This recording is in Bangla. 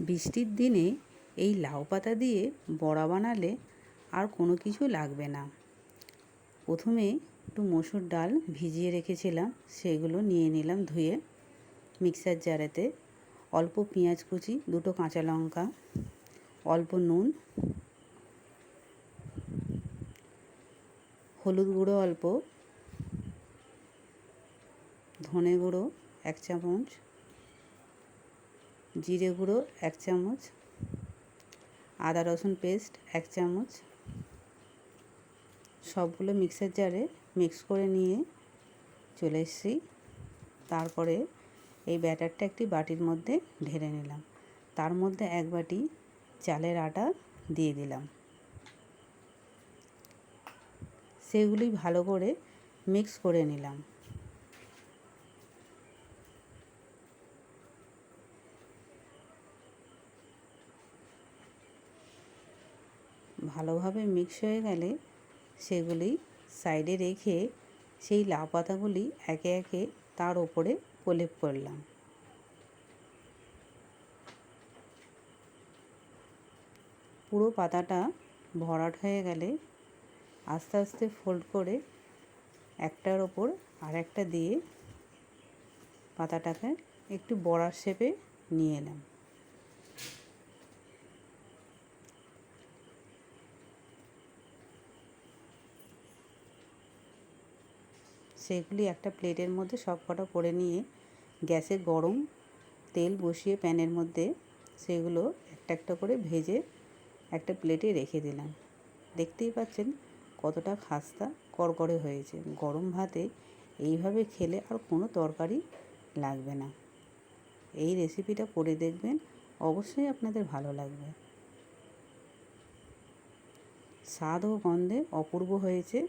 বৃষ্টির দিনে এই লাউ পাতা দিয়ে বড়া বানালে আর কোনো কিছু লাগবে না। প্রথমে একটু মসুর ডাল ভিজিয়ে রেখেছিলাম, সেগুলো নিয়ে নিলাম ধুয়ে মিক্সার জারেতে। অল্প পেঁয়াজ কুচি, দুটো কাঁচা লঙ্কা, অল্প নুন, হলুদ গুঁড়ো অল্প, ধনে গুঁড়ো 1 চামচ, জিরে গুঁড়ো 1 চামচ, আদা রসুন পেস্ট 1 চামচ, সবগুলো মিক্সার জারে মিক্স করে নিয়ে চলে এসেছি। তারপরে এই ব্যাটারটা একটি বাটির মধ্যে ঢেলে নিলাম। তার মধ্যে 1 বাটি চালের আটা দিয়ে দিলাম। সেগুলি ভালো করে মিক্স করে নিলাম। ভালোভাবে মিক্স হয়ে গেলে সেগুলি সাইডে রেখে সেই লাউ পাতাগুলি একে একে তার ওপরে প্রলেপ করলাম। পুরো পাতাটা ভরাট হয়ে গেলে আস্তে আস্তে ফোল্ড করে একটার ওপর আরেকটা দিয়ে পাতাটাকে একটু বড়ার শেপে নিয়ে এলাম। সেগুলি একটা প্লেটের মধ্যে সবকটা করে নিয়ে গ্যাসে গরম তেল বসিয়ে প্যানের মধ্যে সেগুলো একটা একটা করে ভেজে একটা প্লেটে রেখে দিলাম। দেখতেই পাচ্ছেন কতটা খাস্তা করকরে হয়েছে। গরম ভাতে এইভাবে খেলে আর কোনো তরকারি লাগবে না। এই রেসিপিটা করে দেখবেন, অবশ্যই আপনাদের ভালো লাগবে। স্বাদ ও গন্ধে অপূর্ব হয়েছে।